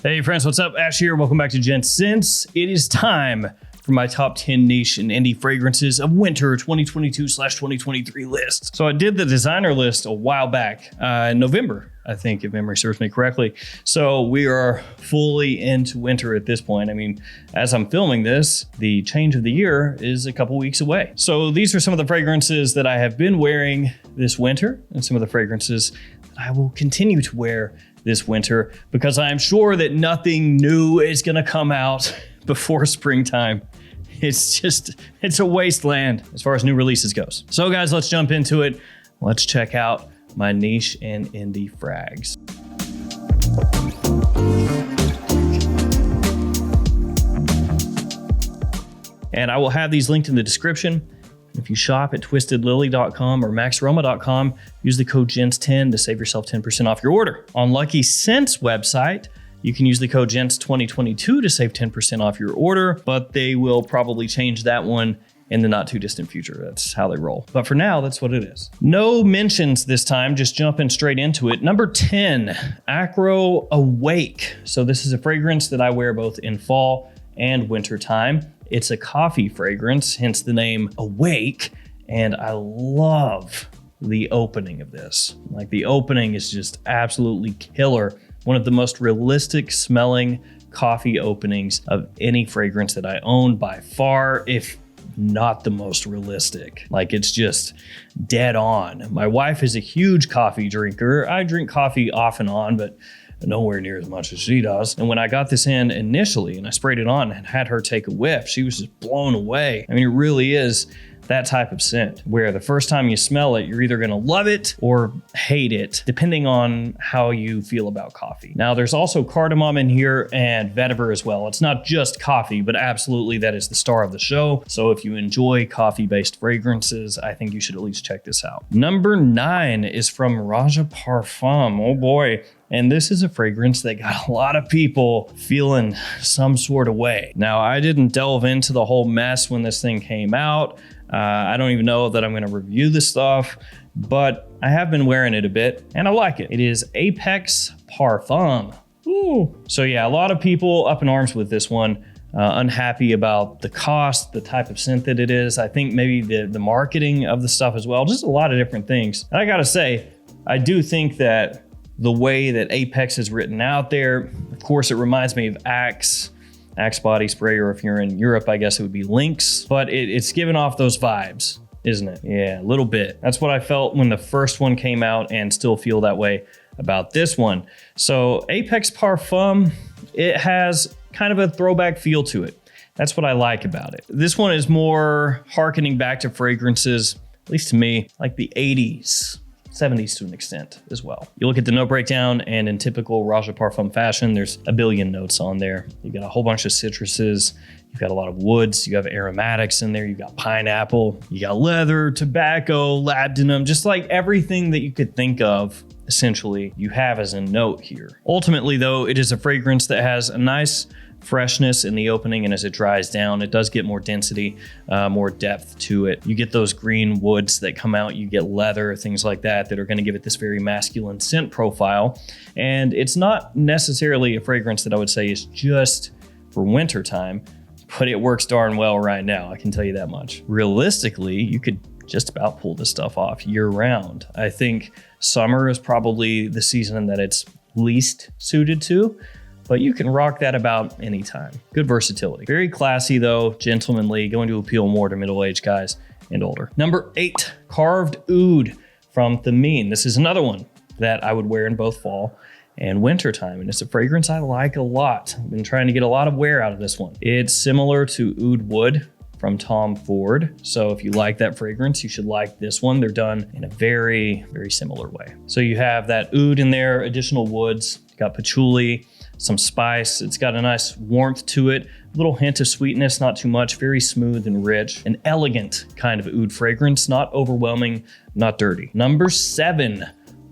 Hey friends, what's up? Ash here. Welcome back to Gents. Since it is time for my top 10 niche and indie fragrances of winter 2022/2023 list. So I did the designer list a while back, in November, I think, if memory serves me correctly. So we are fully into winter at this point. I mean, as I'm filming this, the change of the year is a couple weeks away. So these are some of the fragrances that I have been wearing this winter and some of the fragrances that I will continue to wear this winter, because I'm sure that nothing new is gonna come out before springtime. It's a wasteland as far as new releases goes. So guys, let's jump into it. Let's check out my niche and indie frags. And I will have these linked in the description. If you shop at twistedlily.com or maxaroma.com, use the code GENTS10 to save yourself 10% off your order. On Lucky Scent's website, you can use the code GENTS2022 to save 10% off your order, but they will probably change that one in the not too distant future. That's how they roll. But for now, that's what it is. No mentions this time, just jumping straight into it. Number 10, Acro Awake. So this is a fragrance that I wear both in fall and winter time. It's a coffee fragrance, hence the name Awake, and I love the opening of this. Like, the opening is just absolutely killer. One of the most realistic smelling coffee openings of any fragrance that I own by far, if not the most realistic. Like, it's just dead on. My wife is a huge coffee drinker. I drink coffee off and on, but nowhere near as much as she does. And when I got this in initially and I sprayed it on and had her take a whiff, she was just blown away. I mean, it really is that type of scent where the first time you smell it, you're either gonna love it or hate it, depending on how you feel about coffee. Now, there's also cardamom in here and vetiver as well. It's not just coffee, but absolutely that is the star of the show. So if you enjoy coffee-based fragrances, I think you should at least check this out. Number 9 is from Raja Parfum. Oh boy. And this is a fragrance that got a lot of people feeling some sort of way. Now, I didn't delve into the whole mess when this thing came out. I don't even know that I'm gonna review this stuff, but I have been wearing it a bit and I like it. It is Apex Parfum. Ooh. So yeah, a lot of people up in arms with this one, unhappy about the cost, the type of scent that it is. I think maybe the marketing of the stuff as well, just a lot of different things. And I gotta say, I do think that the way that Apex is written out there, of course, it reminds me of Axe body spray, or if you're in Europe, I guess it would be Lynx, but it's giving off those vibes, isn't it? Yeah, a little bit. That's what I felt when the first one came out, and still feel that way about this one. So Apex Parfum, it has kind of a throwback feel to it. That's what I like about it. This one is more hearkening back to fragrances, at least to me, like the 80s. 70s to an extent as well. You look at the note breakdown, and in typical Raja Parfum fashion, there's a billion notes on there. You've got a whole bunch of citruses, you've got a lot of woods, you have aromatics in there, you've got pineapple, you got leather, tobacco, labdanum, just like everything that you could think of, essentially, you have as a note here. Ultimately though, it is a fragrance that has a nice freshness in the opening, and as it dries down, it does get more density, more depth to it. You get those green woods that come out, you get leather, things like that are going to give it this very masculine scent profile. And it's not necessarily a fragrance that I would say is just for winter time, but it works darn well right now, I can tell you that much. Realistically, you could just about pull this stuff off year round. I think summer is probably the season that it's least suited to, but you can rock that about any time. Good versatility. Very classy though, gentlemanly, going to appeal more to middle-aged guys and older. Number 8, Carved Oud from Thameen. This is another one that I would wear in both fall and winter time, and it's a fragrance I like a lot. I've been trying to get a lot of wear out of this one. It's similar to Oud Wood from Tom Ford. So if you like that fragrance, you should like this one. They're done in a very, very similar way. So you have that oud in there, additional woods, got patchouli, some spice. It's got a nice warmth to it, a little hint of sweetness, not too much, very smooth and rich. An elegant kind of oud fragrance, not overwhelming, not dirty. Number 7,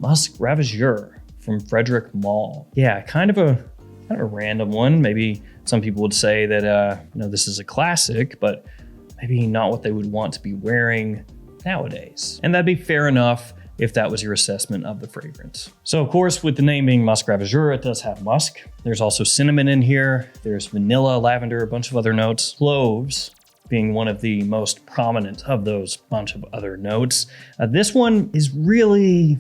Musk Ravageur from Frederick Malle. Yeah, kind of a random one. Maybe some people would say that this is a classic, but maybe not what they would want to be wearing nowadays. And that'd be fair enough. if that was your assessment of the fragrance. So of course, with the name being Musk Ravageur, it does have musk. There's also cinnamon in here. There's vanilla, lavender, a bunch of other notes. Cloves being one of the most prominent of those bunch of other notes. This one is really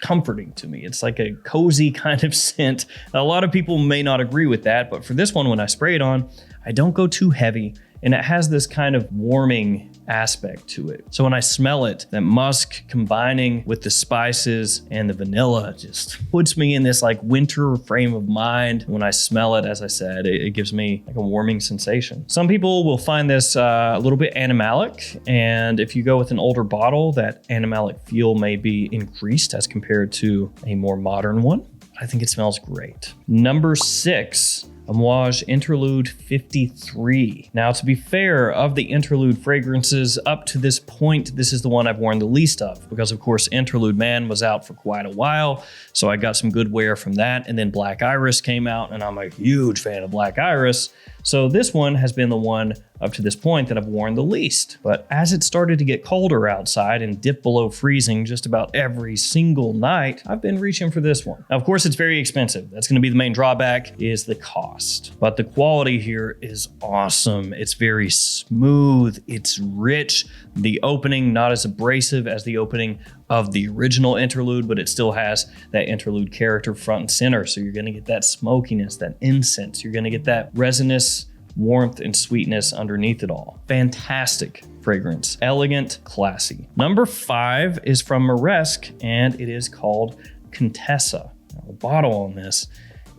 comforting to me. It's like a cozy kind of scent. A lot of people may not agree with that, but for this one, when I spray it on, I don't go too heavy, and it has this kind of warming aspect to it. So when I smell it, that musk combining with the spices and the vanilla just puts me in this like winter frame of mind. When I smell it, as I said, it gives me like a warming sensation. Some people will find this a little bit animalic, and if you go with an older bottle, that animalic feel may be increased as compared to a more modern one. I think it smells great. Number 6, Amouage Interlude 53. Now, to be fair, of the Interlude fragrances up to this point, this is the one I've worn the least of, because of course Interlude Man was out for quite a while, so I got some good wear from that, and then Black Iris came out, and I'm a huge fan of Black Iris. So this one has been the one up to this point that I've worn the least. But as it started to get colder outside and dip below freezing just about every single night, I've been reaching for this one. Now, of course, it's very expensive. That's going to be the main drawback, is the cost. But the quality here is awesome. It's very smooth. It's rich. The opening, not as abrasive as the opening of the original Interlude, but it still has that Interlude character front and center. So you're going to get that smokiness, that incense. You're going to get that resinous warmth and sweetness underneath it all. Fantastic fragrance. Elegant, classy. Number 5 is from Maresque, and it is called Contessa. Now, the bottle on this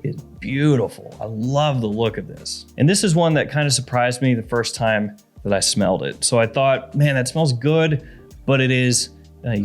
is beautiful. I love the look of this. And this is one that kind of surprised me the first time that I smelled it. So I thought, man, that smells good, but it is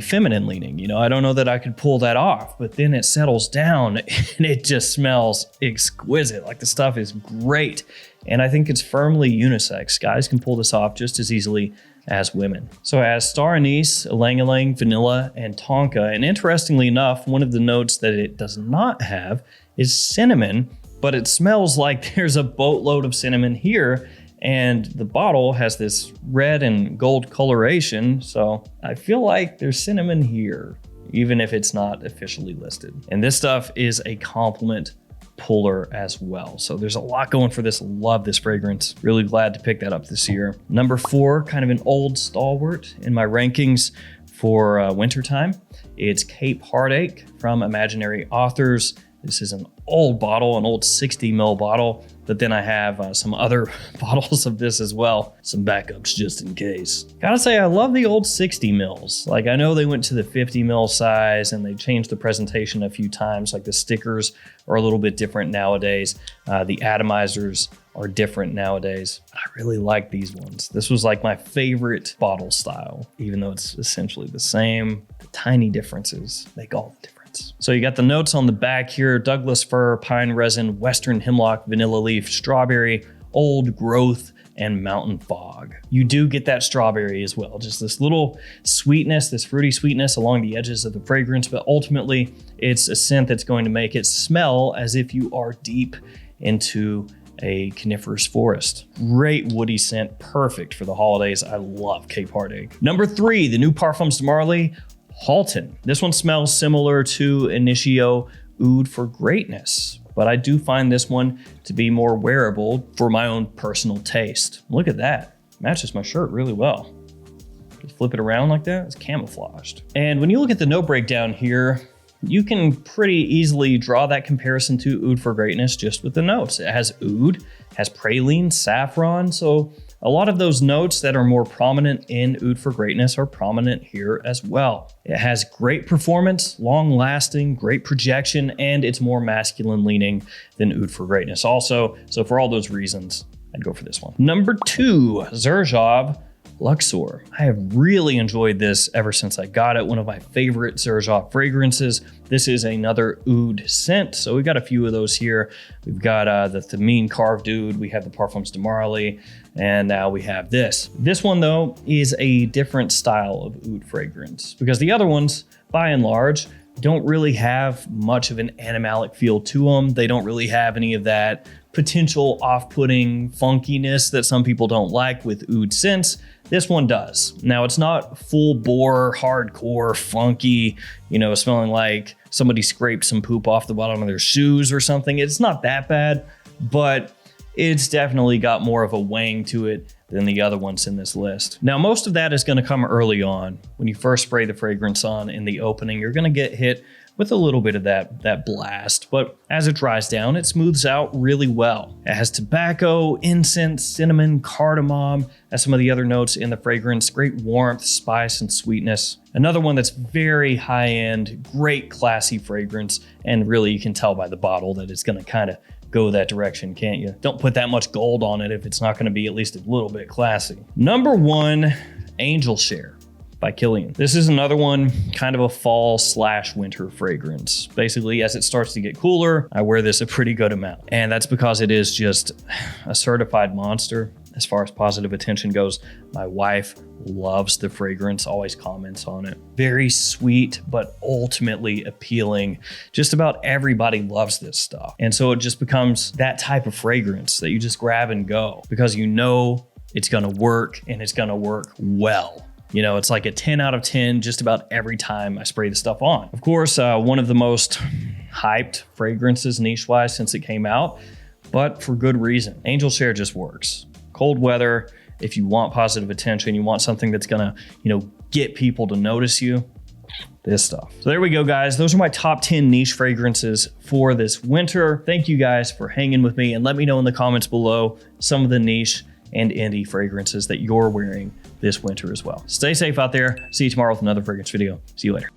feminine leaning. You know, I don't know that I could pull that off, but then it settles down and it just smells exquisite. Like, the stuff is great. And I think it's firmly unisex. Guys can pull this off just as easily as women. So it has star anise, ylang ylang, vanilla, and tonka. And interestingly enough, one of the notes that it does not have is cinnamon, but it smells like there's a boatload of cinnamon here. And the bottle has this red and gold coloration, so I feel like there's cinnamon here, even if it's not officially listed. And this stuff is a compliment puller as well. So there's a lot going for this. Love this fragrance. Really glad to pick that up this year. Number 4, kind of an old stalwart in my rankings for wintertime. It's Cape Heartache from Imaginary Authors. This is an old bottle, an old 60 ml bottle, but then I have some other bottles of this as well. Some backups just in case. Gotta say, I love the old 60 mils. Like, I know they went to the 50 mil size and they changed the presentation a few times. Like, the stickers are a little bit different nowadays. The atomizers are different nowadays. I really like these ones. This was like my favorite bottle style, even though it's essentially the same. The tiny differences make all the difference. So you got the notes on the back here: Douglas fir, pine resin, western hemlock, vanilla leaf, strawberry, old growth, and mountain fog. You do get that strawberry as well. Just this little sweetness, this fruity sweetness along the edges of the fragrance, but ultimately it's a scent that's going to make it smell as if you are deep into a coniferous forest. Great woody scent, perfect for the holidays. I love Cape Heartache. Number 3, the new Parfums de Marly, Halton. This one smells similar to Initio Oud for Greatness, but I do find this one to be more wearable for my own personal taste. Look at that. Matches my shirt really well. Just flip it around like that, it's camouflaged. And when you look at the note breakdown here, you can pretty easily draw that comparison to Oud for Greatness just with the notes. It has oud, has praline, saffron, so a lot of those notes that are more prominent in Oud for Greatness are prominent here as well. It has great performance, long lasting, great projection, and it's more masculine leaning than Oud for Greatness also. So for all those reasons, I'd go for this one. Number 2, Xerjoff Luxor. I have really enjoyed this ever since I got it. One of my favorite Xerjoff fragrances. This is another oud scent. So we've got a few of those here. We've got the Thameen Carved Oud. We have the Parfums de Marly. And now we have this. This one though is a different style of oud fragrance, because the other ones, by and large, don't really have much of an animalic feel to them. They don't really have any of that potential off-putting funkiness that some people don't like with oud scents. This one does. Now, it's not full bore, hardcore, funky, smelling like somebody scraped some poop off the bottom of their shoes or something. It's not that bad, but it's definitely got more of a wang to it than the other ones in this list. Now, most of that is going to come early on. When you first spray the fragrance on in the opening, you're going to get hit with a little bit of that blast, but as it dries down, it smooths out really well. It has tobacco, incense, cinnamon, cardamom, as some of the other notes in the fragrance, great warmth, spice, and sweetness. Another one that's very high-end, great classy fragrance, and really you can tell by the bottle that it's gonna kind of go that direction, can't you? Don't put that much gold on it if it's not gonna be at least a little bit classy. Number 1, Angel Share by Colognes. This is another one, kind of a fall/winter fragrance. Basically, as it starts to get cooler, I wear this a pretty good amount. And that's because it is just a certified monster as far as positive attention goes. My wife loves the fragrance, always comments on it. Very sweet, but ultimately appealing. Just about everybody loves this stuff. And so it just becomes that type of fragrance that you just grab and go because you know it's gonna work and it's gonna work well. It's like a 10 out of 10 just about every time I spray the stuff on. Of course, one of the most hyped fragrances niche-wise since it came out, but for good reason. Angel Share just works. Cold weather, if you want positive attention, you want something that's gonna, get people to notice you, this stuff. So there we go, guys. Those are my top 10 niche fragrances for this winter. Thank you guys for hanging with me, and let me know in the comments below some of the niche and indie fragrances that you're wearing this winter as well. Stay safe out there. See you tomorrow with another fragrance video. See you later.